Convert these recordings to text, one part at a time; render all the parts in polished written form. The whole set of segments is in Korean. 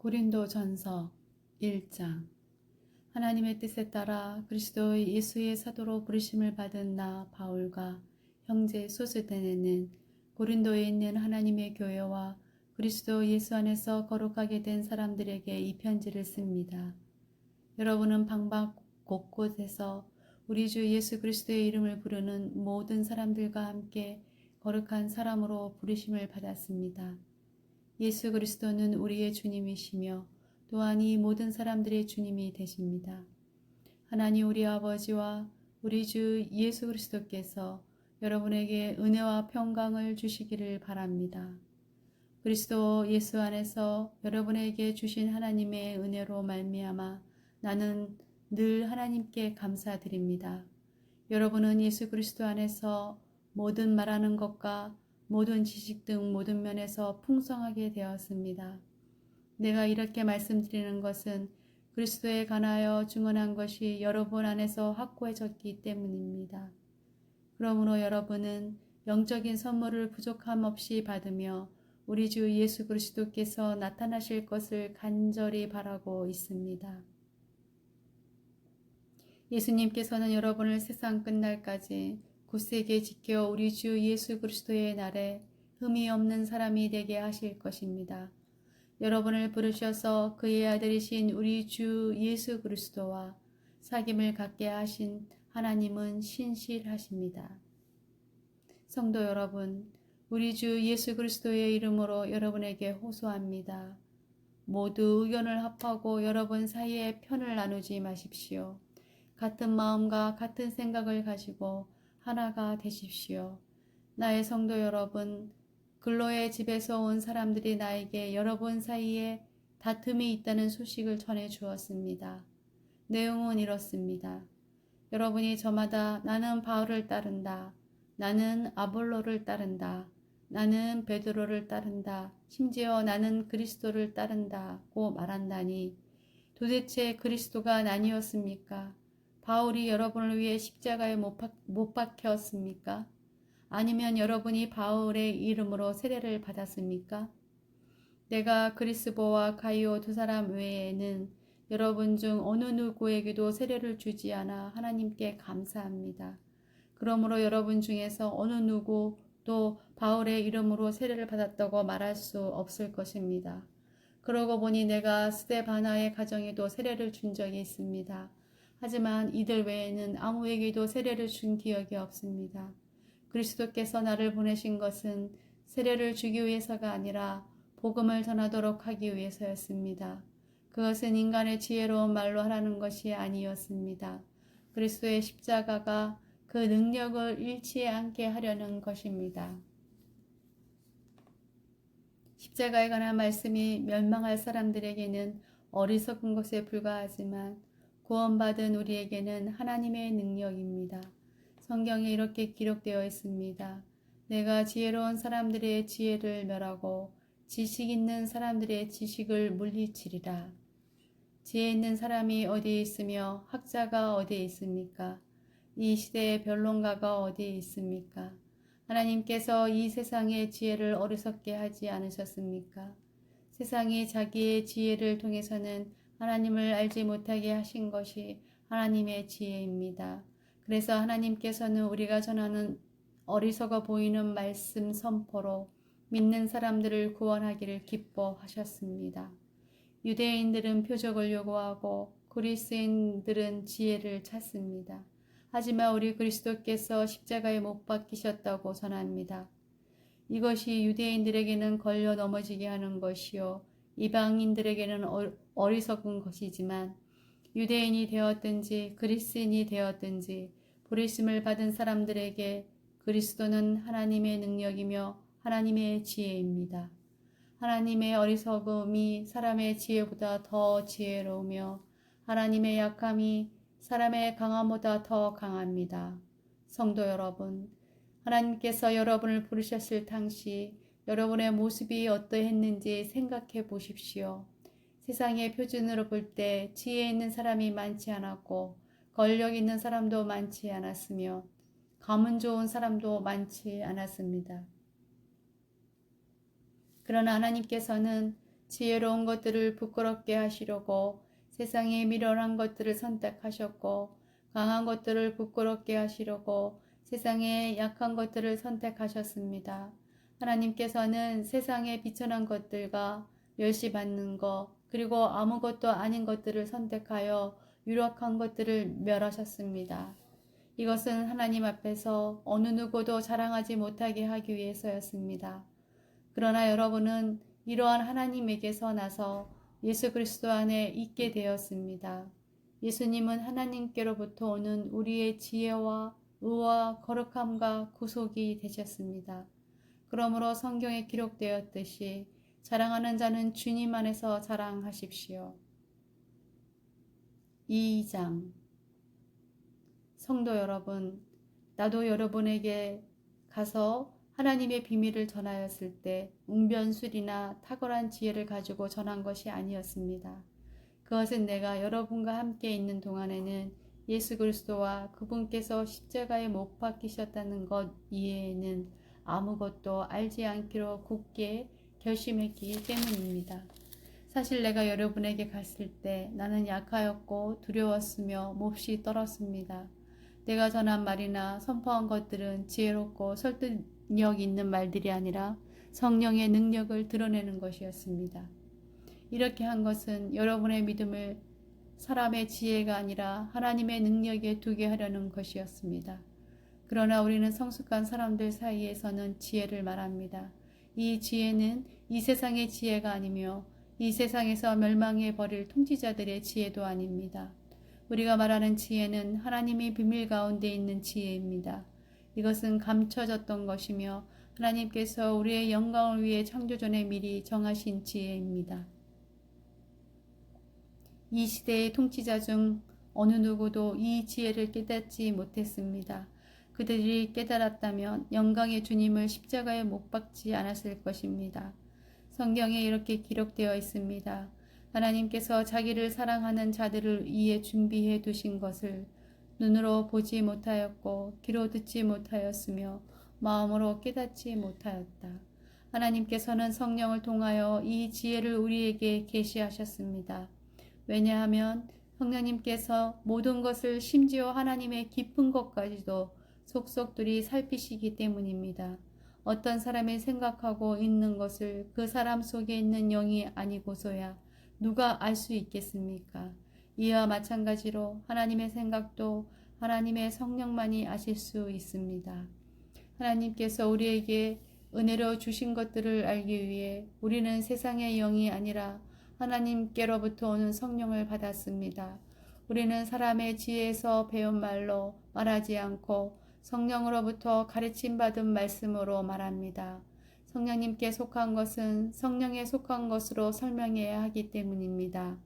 고린도전서 1장. 하나님의 뜻에 따라 그리스도 예수의 사도로 부르심을 받은 나 바울과 형제 소스데네는 고린도에 있는 하나님의 교회와 그리스도 예수 안에서 거룩하게 된 사람들에게 이 편지를 씁니다. 여러분은 방방 곳곳에서 우리 주 예수 그리스도의 이름을 부르는 모든 사람들과 함께 거룩한 사람으로 부르심을 받았습니다. 예수 그리스도는 우리의 주님이시며 또한 이 모든 사람들의 주님이 되십니다. 하나님 우리 아버지와 우리 주 예수 그리스도께서 여러분에게 은혜와 평강을 주시기를 바랍니다. 그리스도 예수 안에서 여러분에게 주신 하나님의 은혜로 말미암아 나는 늘 하나님께 감사드립니다. 여러분은 예수 그리스도 안에서 모든 말하는 것과 모든 지식 등 모든 면에서 풍성하게 되었습니다. 내가 이렇게 말씀드리는 것은 그리스도에 관하여 증언한 것이 여러분 안에서 확고해졌기 때문입니다. 그러므로 여러분은 영적인 선물을 부족함 없이 받으며 우리 주 예수 그리스도께서 나타나실 것을 간절히 바라고 있습니다. 예수님께서는 여러분을 세상 끝날까지 굳세게 지켜 우리 주 예수 그리스도의 날에 흠이 없는 사람이 되게 하실 것입니다. 여러분을 부르셔서 그의 아들이신 우리 주 예수 그리스도와 사귐을 갖게 하신 하나님은 신실하십니다. 성도 여러분, 우리 주 예수 그리스도의 이름으로 여러분에게 호소합니다. 모두 의견을 합하고 여러분 사이에 편을 나누지 마십시오. 같은 마음과 같은 생각을 가지고 하나가 되십시오. 나의 성도 여러분, 근로의 집에서 온 사람들이 나에게 여러분 사이에 다툼이 있다는 소식을 전해 주었습니다. 내용은 이렇습니다. 여러분이 저마다 나는 바울을 따른다. 나는 아볼로를 따른다. 나는 베드로를 따른다. 심지어 나는 그리스도를 따른다고 말한다니 도대체 그리스도가 아니었습니까? 바울이 여러분을 위해 십자가에 못 박혔습니까? 아니면 여러분이 바울의 이름으로 세례를 받았습니까? 내가 그리스보와 가이오 두 사람 외에는 여러분 중 어느 누구에게도 세례를 주지 않아 하나님께 감사합니다. 그러므로 여러분 중에서 어느 누구도 바울의 이름으로 세례를 받았다고 말할 수 없을 것입니다. 그러고 보니 내가 스데바나의 가정에도 세례를 준 적이 있습니다. 하지만 이들 외에는 아무에게도 세례를 준 기억이 없습니다. 그리스도께서 나를 보내신 것은 세례를 주기 위해서가 아니라 복음을 전하도록 하기 위해서였습니다. 그것은 인간의 지혜로운 말로 하라는 것이 아니었습니다. 그리스도의 십자가가 그 능력을 잃지 않게 하려는 것입니다. 십자가에 관한 말씀이 멸망할 사람들에게는 어리석은 것에 불과하지만 구원받은 우리에게는 하나님의 능력입니다. 성경에 이렇게 기록되어 있습니다. 내가 지혜로운 사람들의 지혜를 멸하고 지식 있는 사람들의 지식을 물리치리라. 지혜 있는 사람이 어디에 있으며 학자가 어디에 있습니까? 이 시대의 변론가가 어디에 있습니까? 하나님께서 이 세상의 지혜를 어리석게 하지 않으셨습니까? 세상이 자기의 지혜를 통해서는 하나님을 알지 못하게 하신 것이 하나님의 지혜입니다. 그래서 하나님께서는 우리가 전하는 어리석어 보이는 말씀 선포로 믿는 사람들을 구원하기를 기뻐하셨습니다. 유대인들은 표적을 요구하고 그리스인들은 지혜를 찾습니다. 하지만 우리 그리스도께서 십자가에 못 박히셨다고 전합니다. 이것이 유대인들에게는 걸려 넘어지게 하는 것이요 이방인들에게는 어리석은 것이지만 유대인이 되었든지 그리스인이 되었든지 부르심을 받은 사람들에게 그리스도는 하나님의 능력이며 하나님의 지혜입니다. 하나님의 어리석음이 사람의 지혜보다 더 지혜로우며 하나님의 약함이 사람의 강함보다 더 강합니다. 성도 여러분, 하나님께서 여러분을 부르셨을 당시 여러분의 모습이 어떠했는지 생각해 보십시오. 세상의 표준으로 볼 때 지혜 있는 사람이 많지 않았고 권력 있는 사람도 많지 않았으며 가문 좋은 사람도 많지 않았습니다. 그러나 하나님께서는 지혜로운 것들을 부끄럽게 하시려고 세상의 미련한 것들을 선택하셨고, 강한 것들을 부끄럽게 하시려고 세상의 약한 것들을 선택하셨습니다. 하나님께서는 세상의 비천한 것들과 멸시받는 것, 그리고 아무것도 아닌 것들을 선택하여 유력한 것들을 멸하셨습니다. 이것은 하나님 앞에서 어느 누구도 자랑하지 못하게 하기 위해서였습니다. 그러나 여러분은 이러한 하나님에게서 나서 예수 그리스도 안에 있게 되었습니다. 예수님은 하나님께로부터 오는 우리의 지혜와 의와 거룩함과 구속이 되셨습니다. 그러므로 성경에 기록되었듯이 자랑하는 자는 주님 안에서 자랑하십시오. 2장 성도 여러분, 나도 여러분에게 가서 하나님의 비밀을 전하였을 때 웅변술이나 탁월한 지혜를 가지고 전한 것이 아니었습니다. 그것은 내가 여러분과 함께 있는 동안에는 예수 그리스도와 그분께서 십자가에 못 박히셨다는 것 이외에는 아무것도 알지 않기로 굳게 결심했기 때문입니다. 사실 내가 여러분에게 갔을 때 나는 약하였고 두려웠으며 몹시 떨었습니다. 내가 전한 말이나 선포한 것들은 지혜롭고 설득력 있는 말들이 아니라 성령의 능력을 드러내는 것이었습니다. 이렇게 한 것은 여러분의 믿음을 사람의 지혜가 아니라 하나님의 능력에 두게 하려는 것이었습니다. 그러나 우리는 성숙한 사람들 사이에서는 지혜를 말합니다. 이 지혜는 이 세상의 지혜가 아니며 이 세상에서 멸망해 버릴 통치자들의 지혜도 아닙니다. 우리가 말하는 지혜는 하나님이 비밀 가운데 있는 지혜입니다. 이것은 감춰졌던 것이며 하나님께서 우리의 영광을 위해 창조전에 미리 정하신 지혜입니다. 이 시대의 통치자 중 어느 누구도 이 지혜를 깨닫지 못했습니다. 그들이 깨달았다면 영광의 주님을 십자가에 못 박지 않았을 것입니다. 성경에 이렇게 기록되어 있습니다. 하나님께서 자기를 사랑하는 자들을 위해 준비해 두신 것을 눈으로 보지 못하였고 귀로 듣지 못하였으며 마음으로 깨닫지 못하였다. 하나님께서는 성령을 통하여 이 지혜를 우리에게 계시하셨습니다. 왜냐하면 성령님께서 모든 것을 심지어 하나님의 깊은 것까지도 속속들이 살피시기 때문입니다. 어떤 사람이 생각하고 있는 것을 그 사람 속에 있는 영이 아니고서야 누가 알 수 있겠습니까? 이와 마찬가지로 하나님의 생각도 하나님의 성령만이 아실 수 있습니다. 하나님께서 우리에게 은혜로 주신 것들을 알기 위해 우리는 세상의 영이 아니라 하나님께로부터 오는 성령을 받았습니다. 우리는 사람의 지혜에서 배운 말로 말하지 않고 성령으로부터 가르침받은 말씀으로 말합니다. 성령님께 속한 것은 성령에 속한 것으로 설명해야 하기 때문입니다.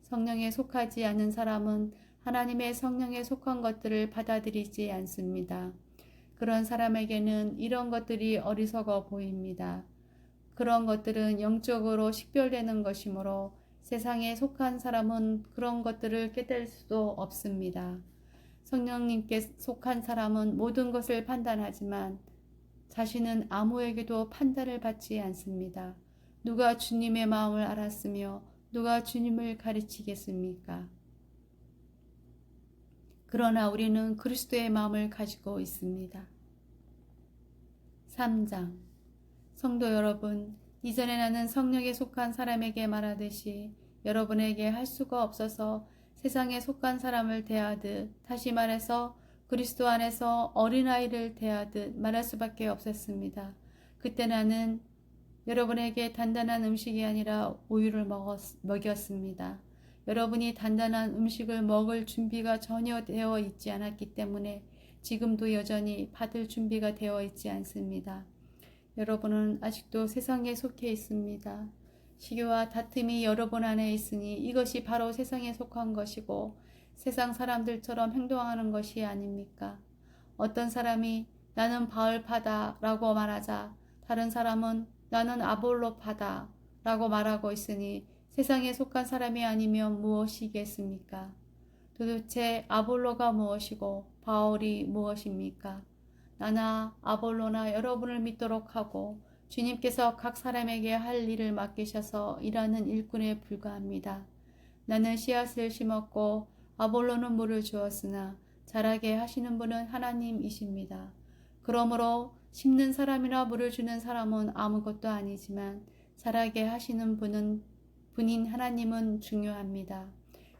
성령에 속하지 않은 사람은 하나님의 성령에 속한 것들을 받아들이지 않습니다. 그런 사람에게는 이런 것들이 어리석어 보입니다. 그런 것들은 영적으로 식별되는 것이므로 세상에 속한 사람은 그런 것들을 깨달을 수도 없습니다. 성령님께 속한 사람은 모든 것을 판단하지만 자신은 아무에게도 판단을 받지 않습니다. 누가 주님의 마음을 알았으며 누가 주님을 가르치겠습니까? 그러나 우리는 그리스도의 마음을 가지고 있습니다. 3장 성도 여러분, 이전에 나는 성령에 속한 사람에게 말하듯이 여러분에게 할 수가 없어서 세상에 속한 사람을 대하듯, 다시 말해서 그리스도 안에서 어린아이를 대하듯 말할 수밖에 없었습니다. 그때 나는 여러분에게 단단한 음식이 아니라 우유를 먹였습니다. 여러분이 단단한 음식을 먹을 준비가 전혀 되어 있지 않았기 때문에 지금도 여전히 받을 준비가 되어 있지 않습니다. 여러분은 아직도 세상에 속해 있습니다. 시기와 다툼이 여러분 안에 있으니 이것이 바로 세상에 속한 것이고 세상 사람들처럼 행동하는 것이 아닙니까? 어떤 사람이 나는 바울파다 라고 말하자 다른 사람은 나는 아볼로파다 라고 말하고 있으니 세상에 속한 사람이 아니면 무엇이겠습니까? 도대체 아볼로가 무엇이고 바울이 무엇입니까? 나나 아볼로나 여러분을 믿도록 하고 주님께서 각 사람에게 할 일을 맡기셔서 일하는 일꾼에 불과합니다. 나는 씨앗을 심었고 아볼로는 물을 주었으나 자라게 하시는 분은 하나님이십니다. 그러므로 심는 사람이나 물을 주는 사람은 아무것도 아니지만 자라게 하시는 분인 하나님은 중요합니다.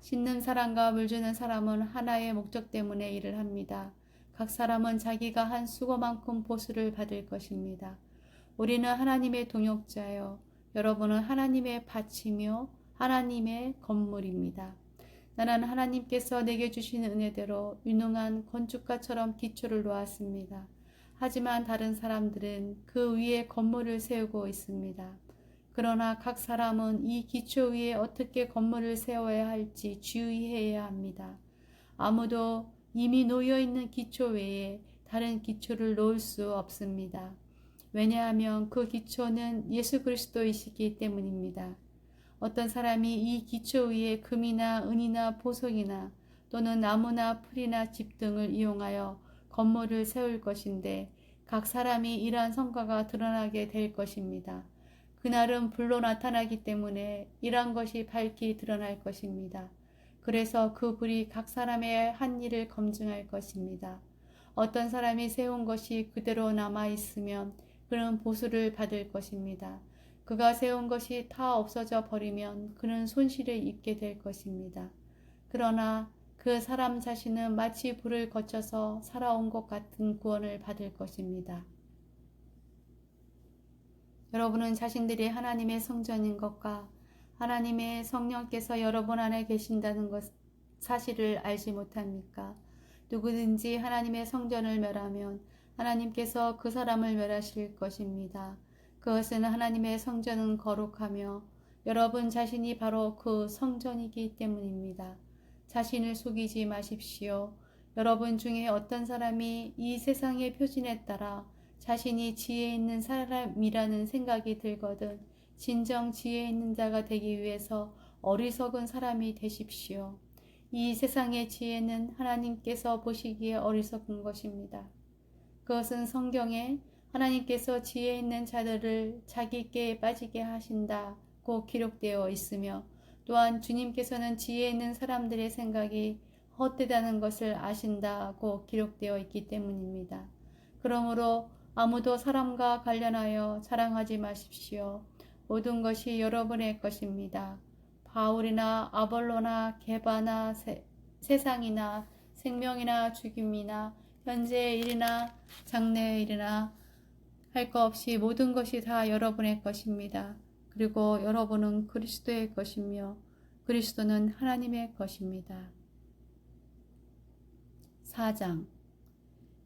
심는 사람과 물 주는 사람은 하나의 목적 때문에 일을 합니다. 각 사람은 자기가 한 수고만큼 보수를 받을 것입니다. 우리는 하나님의 동역자요. 여러분은 하나님의 밭이며 하나님의 건물입니다. 나는 하나님께서 내게 주신 은혜대로 유능한 건축가처럼 기초를 놓았습니다. 하지만 다른 사람들은 그 위에 건물을 세우고 있습니다. 그러나 각 사람은 이 기초 위에 어떻게 건물을 세워야 할지 주의해야 합니다. 아무도 이미 놓여있는 기초 외에 다른 기초를 놓을 수 없습니다. 왜냐하면 그 기초는 예수 그리스도이시기 때문입니다. 어떤 사람이 이 기초 위에 금이나 은이나 보석이나 또는 나무나 풀이나 집 등을 이용하여 건물을 세울 것인데 각 사람이 일한 성과가 드러나게 될 것입니다. 그날은 불로 나타나기 때문에 일한 것이 밝히 드러날 것입니다. 그래서 그 불이 각 사람의 한 일을 검증할 것입니다. 어떤 사람이 세운 것이 그대로 남아있으면 그는 보수를 받을 것입니다. 그가 세운 것이 다 없어져 버리면 그는 손실을 입게 될 것입니다. 그러나 그 사람 자신은 마치 불을 거쳐서 살아온 것 같은 구원을 받을 것입니다. 여러분은 자신들이 하나님의 성전인 것과 하나님의 성령께서 여러분 안에 계신다는 것 사실을 알지 못합니까? 누구든지 하나님의 성전을 멸하면 하나님께서 그 사람을 멸하실 것입니다. 그것은 하나님의 성전은 거룩하며 여러분 자신이 바로 그 성전이기 때문입니다. 자신을 속이지 마십시오. 여러분 중에 어떤 사람이 이 세상의 표준에 따라 자신이 지혜 있는 사람이라는 생각이 들거든 진정 지혜 있는 자가 되기 위해서 어리석은 사람이 되십시오. 이 세상의 지혜는 하나님께서 보시기에 어리석은 것입니다. 그것은 성경에 하나님께서 지혜 있는 자들을 자기께 빠지게 하신다고 기록되어 있으며 또한 주님께서는 지혜 있는 사람들의 생각이 헛되다는 것을 아신다고 기록되어 있기 때문입니다. 그러므로 아무도 사람과 관련하여 자랑하지 마십시오. 모든 것이 여러분의 것입니다. 바울이나 아볼로나 게바나 세상이나 생명이나 죽임이나 현재의 일이나 장래의 일이나 할 것 없이 모든 것이 다 여러분의 것입니다. 그리고 여러분은 그리스도의 것이며 그리스도는 하나님의 것입니다. 4장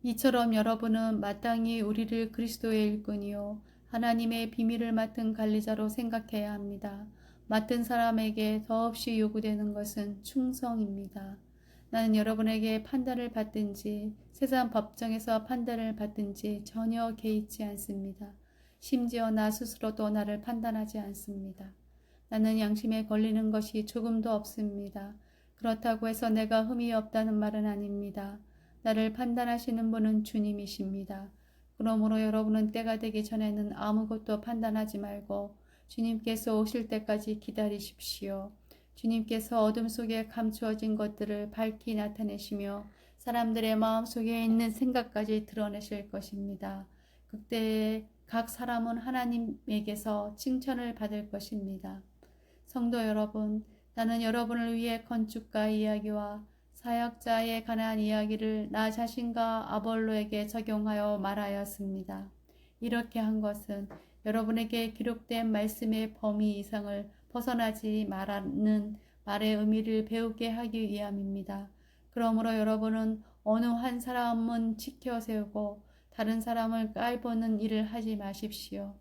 이처럼 여러분은 마땅히 우리를 그리스도의 일꾼이요 하나님의 비밀을 맡은 관리자로 생각해야 합니다. 맡은 사람에게 더없이 요구되는 것은 충성입니다. 나는 여러분에게 판단을 받든지 세상 법정에서 판단을 받든지 전혀 개의치 않습니다. 심지어 나 스스로도 나를 판단하지 않습니다. 나는 양심에 걸리는 것이 조금도 없습니다. 그렇다고 해서 내가 흠이 없다는 말은 아닙니다. 나를 판단하시는 분은 주님이십니다. 그러므로 여러분은 때가 되기 전에는 아무것도 판단하지 말고 주님께서 오실 때까지 기다리십시오. 주님께서 어둠 속에 감추어진 것들을 밝히 나타내시며 사람들의 마음속에 있는 생각까지 드러내실 것입니다. 그때에 각 사람은 하나님에게서 칭찬을 받을 것입니다. 성도 여러분, 나는 여러분을 위해 건축가 이야기와 사역자에 관한 이야기를 나 자신과 아볼로에게 적용하여 말하였습니다. 이렇게 한 것은 여러분에게 기록된 말씀의 범위 이상을 벗어나지 말라는 말의 의미를 배우게 하기 위함입니다. 그러므로 여러분은 어느 한 사람은 지켜 세우고 다른 사람을 깔보는 일을 하지 마십시오.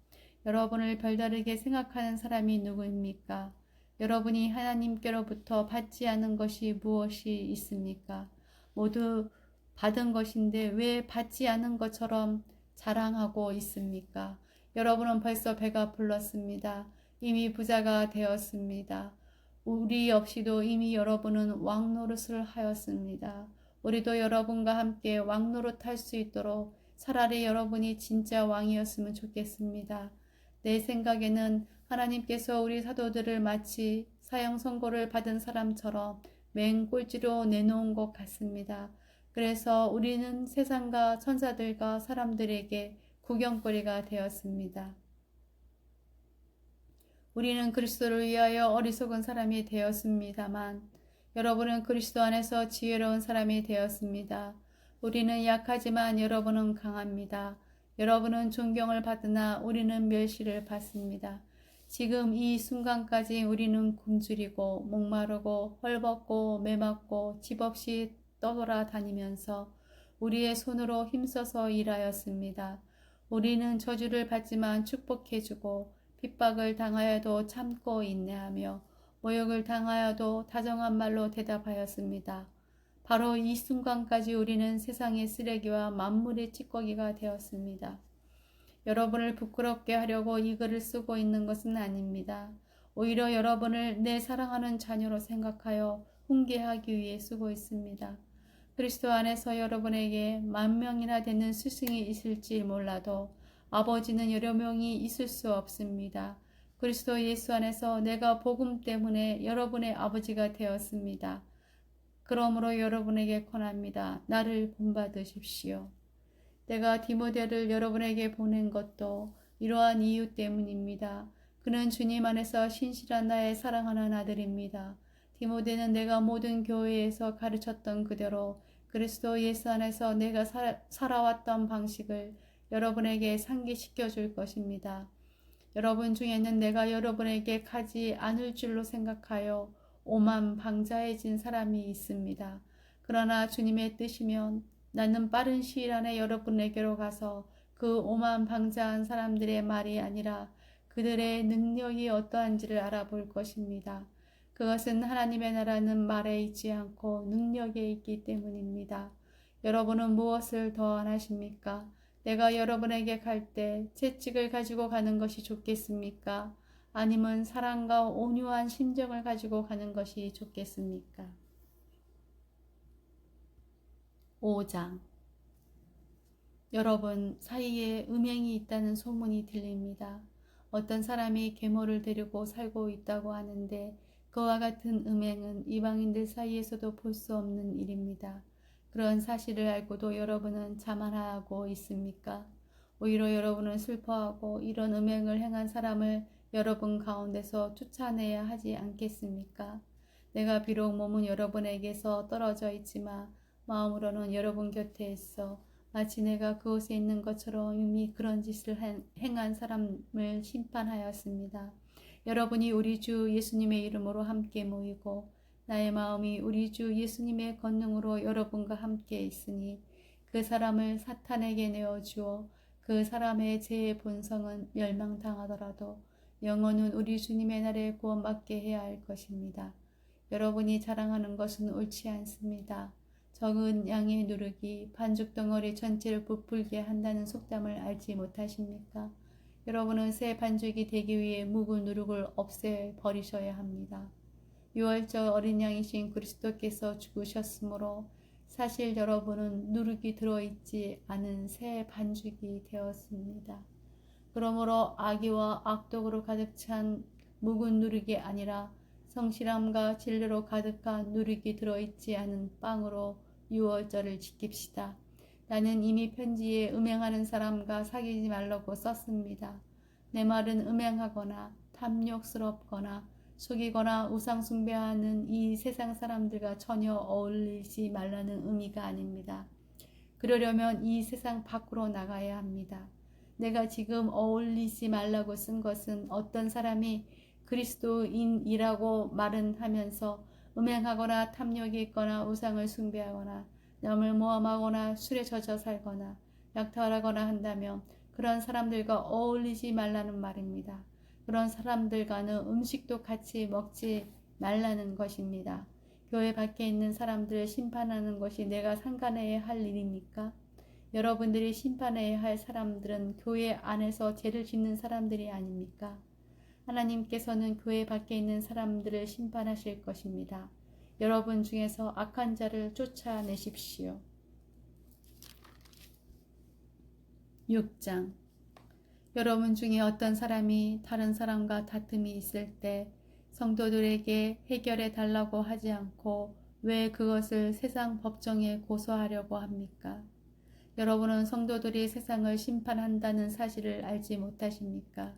여러분을 별다르게 생각하는 사람이 누구입니까? 여러분이 하나님께로부터 받지 않은 것이 무엇이 있습니까? 모두 받은 것인데 왜 받지 않은 것처럼 자랑하고 있습니까? 여러분은 벌써 배가 불렀습니다. 이미 부자가 되었습니다. 우리 없이도 이미 여러분은 왕노릇을 하였습니다. 우리도 여러분과 함께 왕노릇 할 수 있도록 차라리 여러분이 진짜 왕이었으면 좋겠습니다. 내 생각에는 하나님께서 우리 사도들을 마치 사형 선고를 받은 사람처럼 맨 꼴찌로 내놓은 것 같습니다. 그래서 우리는 세상과 천사들과 사람들에게 구경거리가 되었습니다. 우리는 그리스도를 위하여 어리석은 사람이 되었습니다만 여러분은 그리스도 안에서 지혜로운 사람이 되었습니다. 우리는 약하지만 여러분은 강합니다. 여러분은 존경을 받으나 우리는 멸시를 받습니다. 지금 이 순간까지 우리는 굶주리고 목마르고 헐벗고 매맞고 집 없이 떠돌아다니면서 우리의 손으로 힘써서 일하였습니다. 우리는 저주를 받지만 축복해주고 핍박을 당하여도 참고 인내하며 모욕을 당하여도 다정한 말로 대답하였습니다. 바로 이 순간까지 우리는 세상의 쓰레기와 만물의 찌꺼기가 되었습니다. 여러분을 부끄럽게 하려고 이 글을 쓰고 있는 것은 아닙니다. 오히려 여러분을 내 사랑하는 자녀로 생각하여 훈계하기 위해 쓰고 있습니다. 그리스도 안에서 여러분에게 10,000명이나 되는 스승이 있을지 몰라도 아버지는 여러 명이 있을 수 없습니다. 그리스도 예수 안에서 내가 복음 때문에 여러분의 아버지가 되었습니다. 그러므로 여러분에게 권합니다. 나를 본받으십시오. 내가 디모데를 여러분에게 보낸 것도 이러한 이유 때문입니다. 그는 주님 안에서 신실한 나의 사랑하는 아들입니다. 디모데는 내가 모든 교회에서 가르쳤던 그대로 그리스도 예수 안에서 내가 살아왔던 방식을 여러분에게 상기시켜 줄 것입니다. 여러분 중에는 내가 여러분에게 가지 않을 줄로 생각하여 오만방자해진 사람이 있습니다. 그러나 주님의 뜻이면 나는 빠른 시일 안에 여러분에게로 가서 그 오만방자한 사람들의 말이 아니라 그들의 능력이 어떠한지를 알아볼 것입니다. 그것은 하나님의 나라는 말에 있지 않고 능력에 있기 때문입니다. 여러분은 무엇을 더 원하십니까? 내가 여러분에게 갈 때 채찍을 가지고 가는 것이 좋겠습니까? 아니면 사랑과 온유한 심정을 가지고 가는 것이 좋겠습니까? 5장. 여러분 사이에 음행이 있다는 소문이 들립니다. 어떤 사람이 계모를 데리고 살고 있다고 하는데 그와 같은 음행은 이방인들 사이에서도 볼 수 없는 일입니다. 그런 사실을 알고도 여러분은 자만하고 있습니까? 오히려 여러분은 슬퍼하고 이런 음행을 행한 사람을 여러분 가운데서 쫓아내야 하지 않겠습니까? 내가 비록 몸은 여러분에게서 떨어져 있지만 마음으로는 여러분 곁에 있어 마치 내가 그곳에 있는 것처럼 이미 그런 짓을 행한 사람을 심판하였습니다. 여러분이 우리 주 예수님의 이름으로 함께 모이고 나의 마음이 우리 주 예수님의 권능으로 여러분과 함께 있으니 그 사람을 사탄에게 내어주어 그 사람의 죄의 본성은 멸망당하더라도 영혼은 우리 주님의 날에 구원받게 해야 할 것입니다. 여러분이 자랑하는 것은 옳지 않습니다. 적은 양의 누룩이 반죽 덩어리 전체를 부풀게 한다는 속담을 알지 못하십니까? 여러분은 새 반죽이 되기 위해 묵은 누룩을 없애버리셔야 합니다. 유월절 어린 양이신 그리스도께서 죽으셨으므로 사실 여러분은 누룩이 들어있지 않은 새 반죽이 되었습니다. 그러므로 악의와 악독으로 가득 찬 묵은 누룩이 아니라 성실함과 진리로 가득한 누룩이 들어있지 않은 빵으로 유월절을 지킵시다. 나는 이미 편지에 음행하는 사람과 사귀지 말라고 썼습니다. 내 말은 음행하거나 탐욕스럽거나 속이거나 우상 숭배하는 이 세상 사람들과 전혀 어울리지 말라는 의미가 아닙니다. 그러려면 이 세상 밖으로 나가야 합니다. 내가 지금 어울리지 말라고 쓴 것은 어떤 사람이 그리스도인이라고 말은 하면서 음행하거나 탐욕이 있거나 우상을 숭배하거나 남을 모함하거나 술에 젖어 살거나 약탈하거나 한다면 그런 사람들과 어울리지 말라는 말입니다. 그런 사람들과는 음식도 같이 먹지 말라는 것입니다. 교회 밖에 있는 사람들을 심판하는 것이 내가 상관해야 할 일입니까? 여러분들이 심판해야 할 사람들은 교회 안에서 죄를 짓는 사람들이 아닙니까? 하나님께서는 교회 밖에 있는 사람들을 심판하실 것입니다. 여러분 중에서 악한 자를 쫓아내십시오. 6장. 여러분 중에 어떤 사람이 다른 사람과 다툼이 있을 때 성도들에게 해결해 달라고 하지 않고 왜 그것을 세상 법정에 고소하려고 합니까? 여러분은 성도들이 세상을 심판한다는 사실을 알지 못하십니까?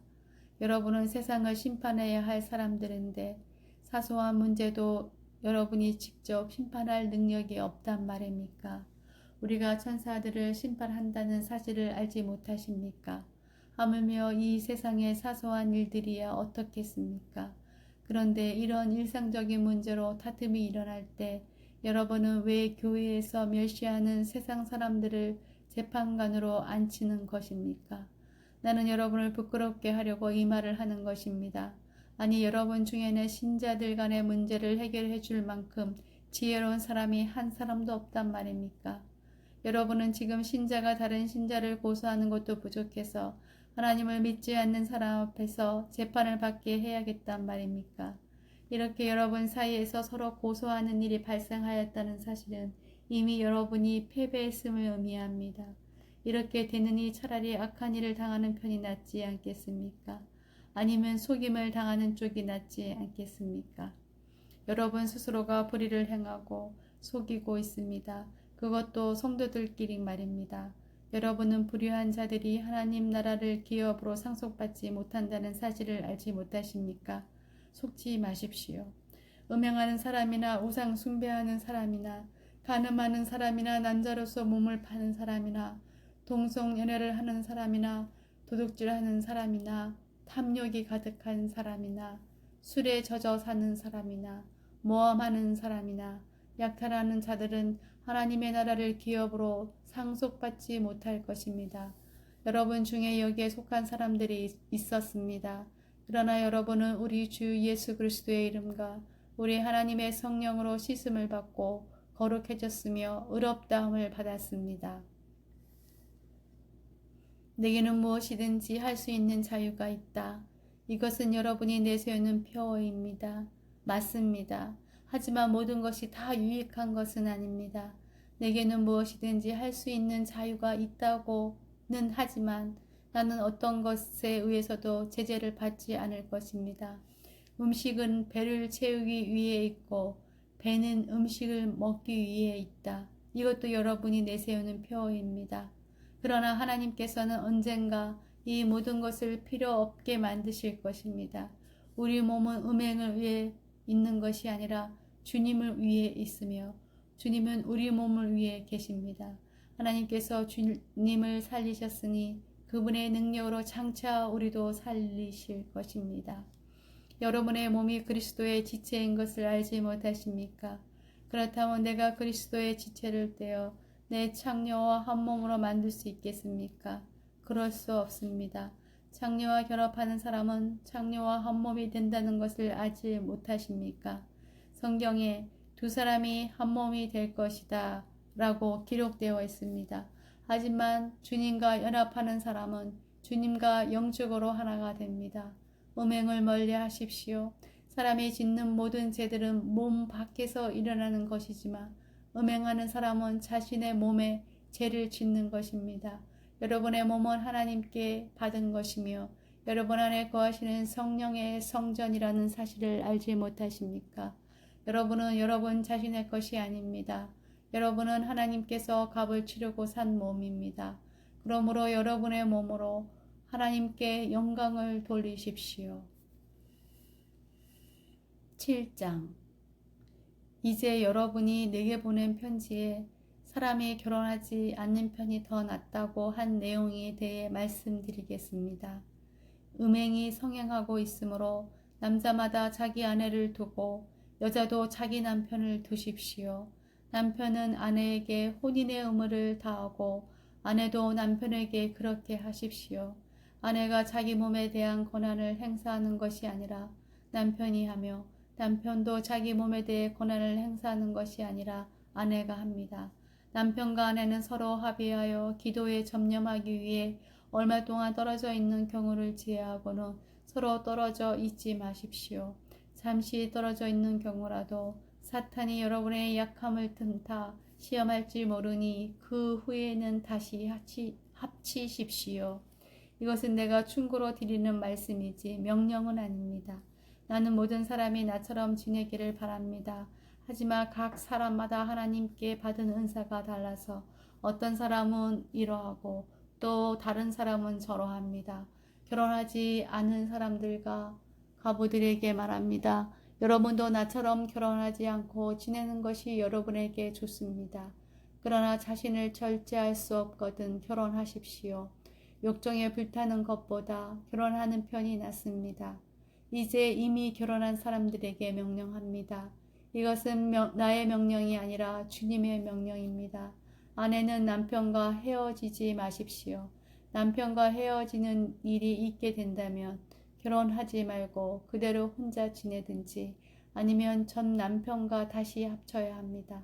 여러분은 세상을 심판해야 할 사람들인데 사소한 문제도 여러분이 직접 심판할 능력이 없단 말입니까? 우리가 천사들을 심판한다는 사실을 알지 못하십니까? 하물며 이 세상의 사소한 일들이야 어떻겠습니까? 그런데 이런 일상적인 문제로 다툼이 일어날 때 여러분은 왜 교회에서 멸시하는 세상 사람들을 재판관으로 앉히는 것입니까? 나는 여러분을 부끄럽게 하려고 이 말을 하는 것입니다. 아니, 여러분 중에는 신자들 간의 문제를 해결해 줄 만큼 지혜로운 사람이 한 사람도 없단 말입니까? 여러분은 지금 신자가 다른 신자를 고소하는 것도 부족해서 하나님을 믿지 않는 사람 앞에서 재판을 받게 해야겠단 말입니까? 이렇게 여러분 사이에서 서로 고소하는 일이 발생하였다는 사실은 이미 여러분이 패배했음을 의미합니다. 이렇게 되느니 차라리 악한 일을 당하는 편이 낫지 않겠습니까? 아니면 속임을 당하는 쪽이 낫지 않겠습니까? 여러분 스스로가 불의를 행하고 속이고 있습니다. 그것도 성도들끼리 말입니다. 여러분은 불의한 자들이 하나님 나라를 기업으로 상속받지 못한다는 사실을 알지 못하십니까? 속지 마십시오. 음행하는 사람이나 우상 숭배하는 사람이나 간음하는 사람이나 남자로서 몸을 파는 사람이나 동성연애를 하는 사람이나 도둑질하는 사람이나 탐욕이 가득한 사람이나 술에 젖어 사는 사람이나 모함하는 사람이나 약탈하는 자들은 하나님의 나라를 기업으로 상속받지 못할 것입니다. 여러분 중에 여기에 속한 사람들이 있었습니다. 그러나 여러분은 우리 주 예수 그리스도의 이름과 우리 하나님의 성령으로 씻음을 받고 거룩해졌으며 의롭다함을 받았습니다. 내게는 무엇이든지 할 수 있는 자유가 있다. 이것은 여러분이 내세우는 표어입니다. 맞습니다. 하지만 모든 것이 다 유익한 것은 아닙니다. 내게는 무엇이든지 할 수 있는 자유가 있다고는 하지만 나는 어떤 것에 의해서도 제재를 받지 않을 것입니다. 음식은 배를 채우기 위해 있고 배는 음식을 먹기 위해 있다. 이것도 여러분이 내세우는 표어입니다. 그러나 하나님께서는 언젠가 이 모든 것을 필요 없게 만드실 것입니다. 우리 몸은 음행을 위해 있는 것이 아니라 주님을 위해 있으며 주님은 우리 몸을 위해 계십니다. 하나님께서 주님을 살리셨으니 그분의 능력으로 장차 우리도 살리실 것입니다. 여러분의 몸이 그리스도의 지체인 것을 알지 못하십니까? 그렇다면 내가 그리스도의 지체를 떼어 내 창녀와 한 몸으로 만들 수 있겠습니까? 그럴 수 없습니다. 창녀와 결합하는 사람은 창녀와 한 몸이 된다는 것을 알지 못하십니까? 성경에 두 사람이 한 몸이 될 것이다 라고 기록되어 있습니다. 하지만 주님과 연합하는 사람은 주님과 영적으로 하나가 됩니다. 음행을 멀리 하십시오. 사람이 짓는 모든 죄들은 몸 밖에서 일어나는 것이지만 음행하는 사람은 자신의 몸에 죄를 짓는 것입니다. 여러분의 몸은 하나님께 받은 것이며 여러분 안에 거하시는 성령의 성전이라는 사실을 알지 못하십니까? 여러분은 여러분 자신의 것이 아닙니다. 여러분은 하나님께서 값을 치르고 산 몸입니다. 그러므로 여러분의 몸으로 하나님께 영광을 돌리십시오. 7장. 이제 여러분이 내게 보낸 편지에 사람이 결혼하지 않는 편이 더 낫다고 한 내용에 대해 말씀드리겠습니다. 음행이 성행하고 있으므로 남자마다 자기 아내를 두고 여자도 자기 남편을 두십시오. 남편은 아내에게 혼인의 의무를 다하고 아내도 남편에게 그렇게 하십시오. 아내가 자기 몸에 대한 권한을 행사하는 것이 아니라 남편이 하며 남편도 자기 몸에 대해 권한을 행사하는 것이 아니라 아내가 합니다. 남편과 아내는 서로 합의하여 기도에 전념하기 위해 얼마 동안 떨어져 있는 경우를 제외하고는 서로 떨어져 있지 마십시오. 잠시 떨어져 있는 경우라도 사탄이 여러분의 약함을 틈타 시험할지 모르니 그 후에는 다시 합치십시오. 이것은 내가 충고로 드리는 말씀이지 명령은 아닙니다. 나는 모든 사람이 나처럼 지내기를 바랍니다. 하지만 각 사람마다 하나님께 받은 은사가 달라서 어떤 사람은 이러하고 또 다른 사람은 저러합니다. 결혼하지 않은 사람들과 가부들에게 말합니다. 여러분도 나처럼 결혼하지 않고 지내는 것이 여러분에게 좋습니다. 그러나 자신을 절제할 수 없거든 결혼하십시오. 욕정에 불타는 것보다 결혼하는 편이 낫습니다. 이제 이미 결혼한 사람들에게 명령합니다. 이것은 나의 명령이 아니라 주님의 명령입니다. 아내는 남편과 헤어지지 마십시오. 남편과 헤어지는 일이 있게 된다면 결혼하지 말고 그대로 혼자 지내든지 아니면 전 남편과 다시 합쳐야 합니다.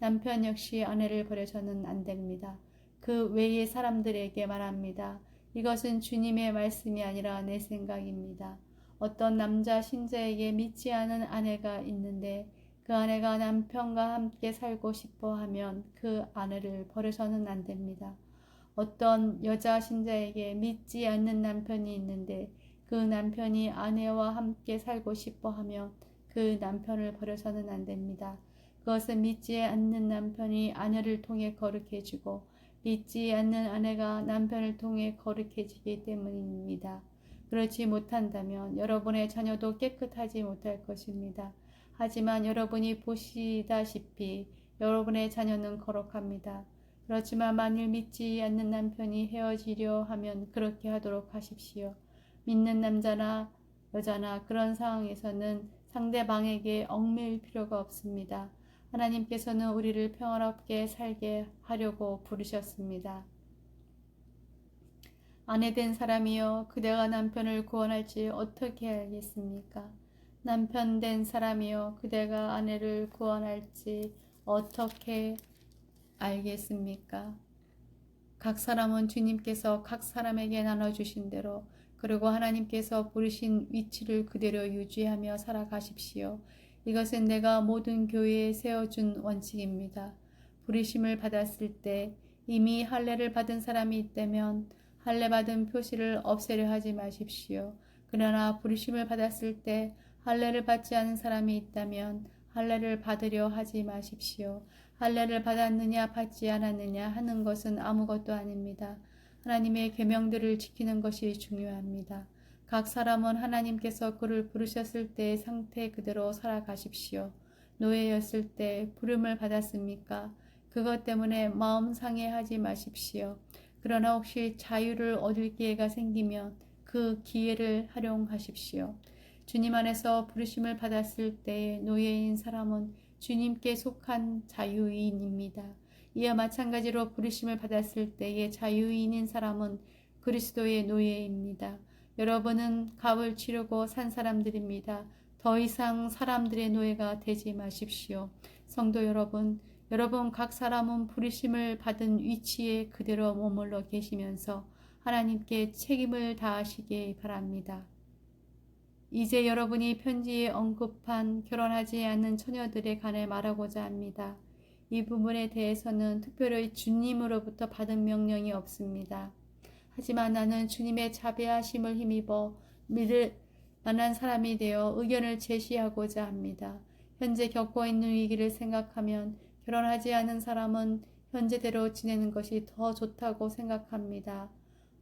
남편 역시 아내를 버려서는 안 됩니다. 그 외의 사람들에게 말합니다. 이것은 주님의 말씀이 아니라 내 생각입니다. 어떤 남자 신자에게 믿지 않은 아내가 있는데 그 아내가 남편과 함께 살고 싶어 하면 그 아내를 버려서는 안 됩니다. 어떤 여자 신자에게 믿지 않는 남편이 있는데 그 남편이 아내와 함께 살고 싶어 하면 그 남편을 버려서는 안 됩니다. 그것은 믿지 않는 남편이 아내를 통해 거룩해지고 믿지 않는 아내가 남편을 통해 거룩해지기 때문입니다. 그렇지 못한다면 여러분의 자녀도 깨끗하지 못할 것입니다. 하지만 여러분이 보시다시피 여러분의 자녀는 거룩합니다. 그렇지만 만일 믿지 않는 남편이 헤어지려 하면 그렇게 하도록 하십시오. 믿는 남자나 여자나 그런 상황에서는 상대방에게 얽매일 필요가 없습니다. 하나님께서는 우리를 평화롭게 살게 하려고 부르셨습니다. 아내된 사람이여 그대가 남편을 구원할지 어떻게 알겠습니까? 남편 된 사람이여 그대가 아내를 구원할지 어떻게 알겠습니까? 각 사람은 주님께서 각 사람에게 나눠주신 대로 그리고 하나님께서 부르신 위치를 그대로 유지하며 살아가십시오. 이것은 내가 모든 교회에 세워준 원칙입니다. 부르심을 받았을 때 이미 할례를 받은 사람이 있다면 할례 받은 표시를 없애려 하지 마십시오. 그러나 부르심을 받았을 때 할례를 받지 않은 사람이 있다면 할례를 받으려 하지 마십시오. 할례를 받았느냐 받지 않았느냐 하는 것은 아무것도 아닙니다. 하나님의 계명들을 지키는 것이 중요합니다. 각 사람은 하나님께서 그를 부르셨을 때의 상태 그대로 살아가십시오. 노예였을 때 부름을 받았습니까? 그것 때문에 마음 상해하지 마십시오. 그러나 혹시 자유를 얻을 기회가 생기면 그 기회를 활용하십시오. 주님 안에서 부르심을 받았을 때의 노예인 사람은 주님께 속한 자유인입니다. 이와 마찬가지로 부르심을 받았을 때의 자유인인 사람은 그리스도의 노예입니다. 여러분은 값을 치르고 산 사람들입니다. 더 이상 사람들의 노예가 되지 마십시오. 성도 여러분, 여러분 각 사람은 부르심을 받은 위치에 그대로 머물러 계시면서 하나님께 책임을 다하시기 바랍니다. 이제 여러분이 편지에 언급한 결혼하지 않는 처녀들에 관해 말하고자 합니다. 이 부분에 대해서는 특별히 주님으로부터 받은 명령이 없습니다. 하지만 나는 주님의 자비하심을 힘입어 믿을 만한 사람이 되어 의견을 제시하고자 합니다. 현재 겪고 있는 위기를 생각하면 결혼하지 않은 사람은 현재대로 지내는 것이 더 좋다고 생각합니다.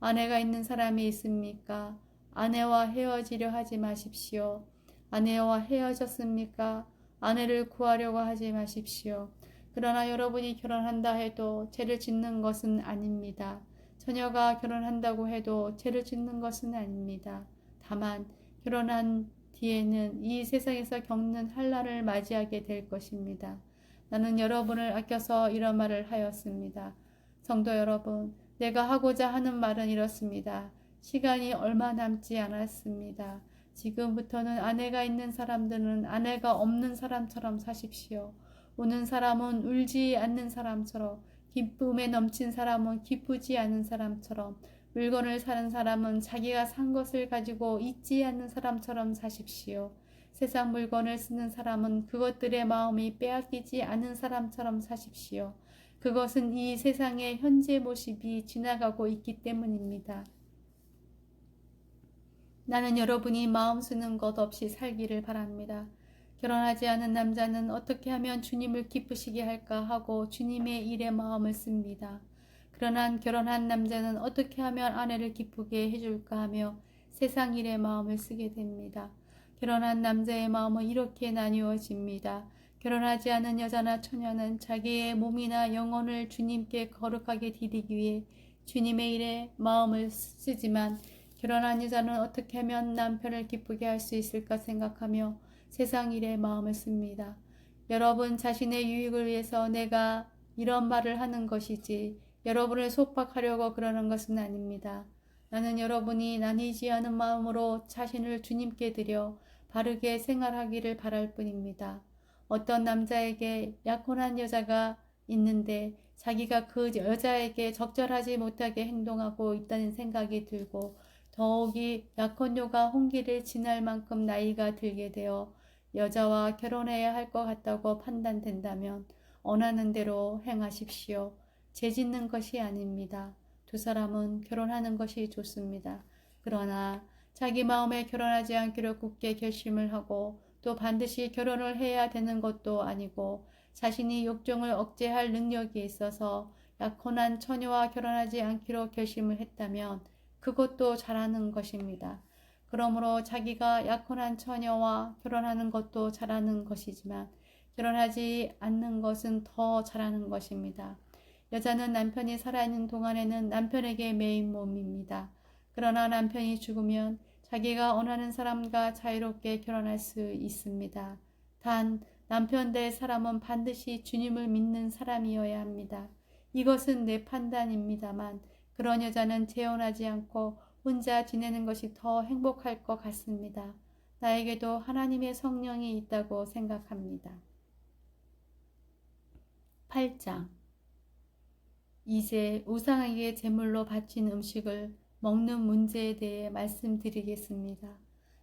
아내가 있는 사람이 있습니까? 아내와 헤어지려 하지 마십시오. 아내와 헤어졌습니까? 아내를 구하려고 하지 마십시오. 그러나 여러분이 결혼한다 해도 죄를 짓는 것은 아닙니다. 처녀가 결혼한다고 해도 죄를 짓는 것은 아닙니다. 다만 결혼한 뒤에는 이 세상에서 겪는 환난을 맞이하게 될 것입니다. 나는 여러분을 아껴서 이런 말을 하였습니다. 성도 여러분, 내가 하고자 하는 말은 이렇습니다. 시간이 얼마 남지 않았습니다. 지금부터는 아내가 있는 사람들은 아내가 없는 사람처럼 사십시오. 우는 사람은 울지 않는 사람처럼, 기쁨에 넘친 사람은 기쁘지 않은 사람처럼, 물건을 사는 사람은 자기가 산 것을 가지고 잊지 않는 사람처럼 사십시오. 세상 물건을 쓰는 사람은 그것들의 마음이 빼앗기지 않은 사람처럼 사십시오. 그것은 이 세상의 현재 모습이 지나가고 있기 때문입니다. 나는 여러분이 마음 쓰는 것 없이 살기를 바랍니다. 결혼하지 않은 남자는 어떻게 하면 주님을 기쁘시게 할까 하고 주님의 일에 마음을 씁니다. 그러나 결혼한 남자는 어떻게 하면 아내를 기쁘게 해줄까 하며 세상 일에 마음을 쓰게 됩니다. 결혼한 남자의 마음은 이렇게 나뉘어집니다. 결혼하지 않은 여자나 처녀는 자기의 몸이나 영혼을 주님께 거룩하게 드리기 위해 주님의 일에 마음을 쓰지만 결혼한 여자는 어떻게 하면 남편을 기쁘게 할 수 있을까 생각하며 세상 일에 마음을 씁니다. 여러분 자신의 유익을 위해서 내가 이런 말을 하는 것이지 여러분을 속박하려고 그러는 것은 아닙니다. 나는 여러분이 나뉘지 않은 마음으로 자신을 주님께 드려 바르게 생활하기를 바랄 뿐입니다. 어떤 남자에게 약혼한 여자가 있는데 자기가 그 여자에게 적절하지 못하게 행동하고 있다는 생각이 들고 더욱이 약혼녀가 홍기를 지날 만큼 나이가 들게 되어 여자와 결혼해야 할 것 같다고 판단된다면 원하는 대로 행하십시오. 죄짓는 것이 아닙니다. 두 사람은 결혼하는 것이 좋습니다. 그러나 자기 마음에 결혼하지 않기로 굳게 결심을 하고 또 반드시 결혼을 해야 되는 것도 아니고 자신이 욕정을 억제할 능력이 있어서 약혼한 처녀와 결혼하지 않기로 결심을 했다면 그것도 잘하는 것입니다. 그러므로 자기가 약혼한 처녀와 결혼하는 것도 잘하는 것이지만 결혼하지 않는 것은 더 잘하는 것입니다. 여자는 남편이 살아있는 동안에는 남편에게 매인 몸입니다. 그러나 남편이 죽으면 자기가 원하는 사람과 자유롭게 결혼할 수 있습니다. 단 남편 될 사람은 반드시 주님을 믿는 사람이어야 합니다. 이것은 내 판단입니다만 그런 여자는 재혼하지 않고 혼자 지내는 것이 더 행복할 것 같습니다. 나에게도 하나님의 성령이 있다고 생각합니다. 8장 이제 우상에게 제물로 바친 음식을 먹는 문제에 대해 말씀드리겠습니다.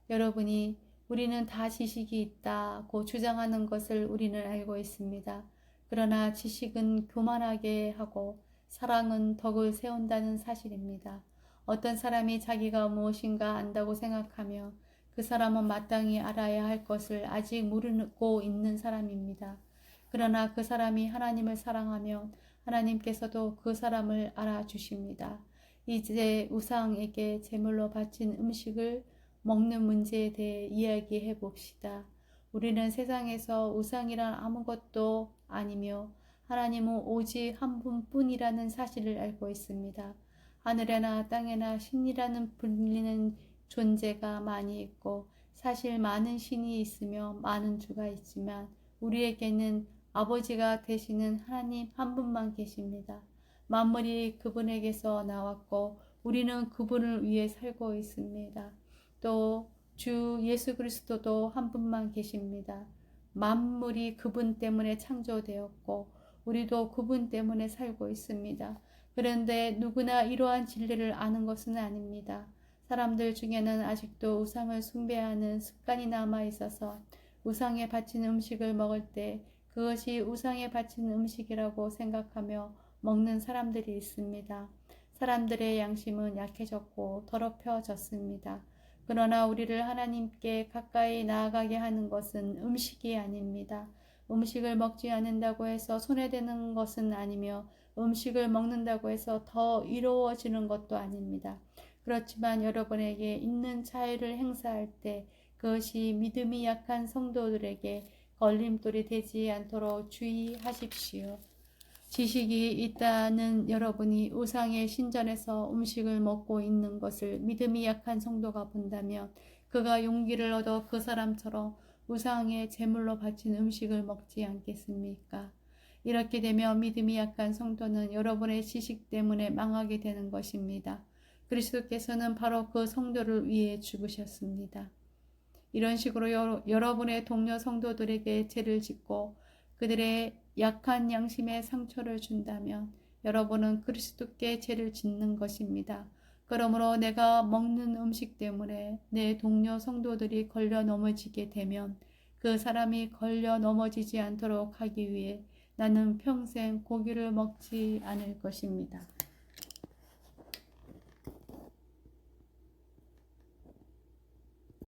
여러분이 우리는 다 지식이 있다고 주장하는 것을 우리는 알고 있습니다. 그러나 지식은 교만하게 하고 사랑은 덕을 세운다는 사실입니다. 어떤 사람이 자기가 무엇인가 안다고 생각하며 그 사람은 마땅히 알아야 할 것을 아직 모르고 있는 사람입니다. 그러나 그 사람이 하나님을 사랑하면 하나님께서도 그 사람을 알아주십니다. 이제 우상에게 제물로 바친 음식을 먹는 문제에 대해 이야기해 봅시다. 우리는 세상에서 우상이란 아무것도 아니며 하나님은 오직 한 분뿐이라는 사실을 알고 있습니다. 하늘에나 땅에나 신이라는 불리는 존재가 많이 있고 사실 많은 신이 있으며 많은 주가 있지만 우리에게는 아버지가 되시는 하나님 한 분만 계십니다. 만물이 그분에게서 나왔고 우리는 그분을 위해 살고 있습니다. 또 주 예수 그리스도도 한 분만 계십니다. 만물이 그분 때문에 창조되었고 우리도 그분 때문에 살고 있습니다. 그런데 누구나 이러한 진리를 아는 것은 아닙니다. 사람들 중에는 아직도 우상을 숭배하는 습관이 남아 있어서 우상에 바친 음식을 먹을 때 그것이 우상에 바친 음식이라고 생각하며 먹는 사람들이 있습니다. 사람들의 양심은 약해졌고 더럽혀졌습니다. 그러나 우리를 하나님께 가까이 나아가게 하는 것은 음식이 아닙니다. 음식을 먹지 않는다고 해서 손해되는 것은 아니며 음식을 먹는다고 해서 더 이로워지는 것도 아닙니다. 그렇지만 여러분에게 있는 자유를 행사할 때 그것이 믿음이 약한 성도들에게 걸림돌이 되지 않도록 주의하십시오. 지식이 있다는 여러분이 우상의 신전에서 음식을 먹고 있는 것을 믿음이 약한 성도가 본다면 그가 용기를 얻어 그 사람처럼 우상의 제물로 바친 음식을 먹지 않겠습니까? 이렇게 되면 믿음이 약한 성도는 여러분의 지식 때문에 망하게 되는 것입니다. 그리스도께서는 바로 그 성도를 위해 죽으셨습니다. 이런 식으로 여러분의 동료 성도들에게 죄를 짓고 그들의 약한 양심에 상처를 준다면 여러분은 그리스도께 죄를 짓는 것입니다. 그러므로 내가 먹는 음식 때문에 내 동료 성도들이 걸려 넘어지게 되면 그 사람이 걸려 넘어지지 않도록 하기 위해 나는 평생 고기를 먹지 않을 것입니다.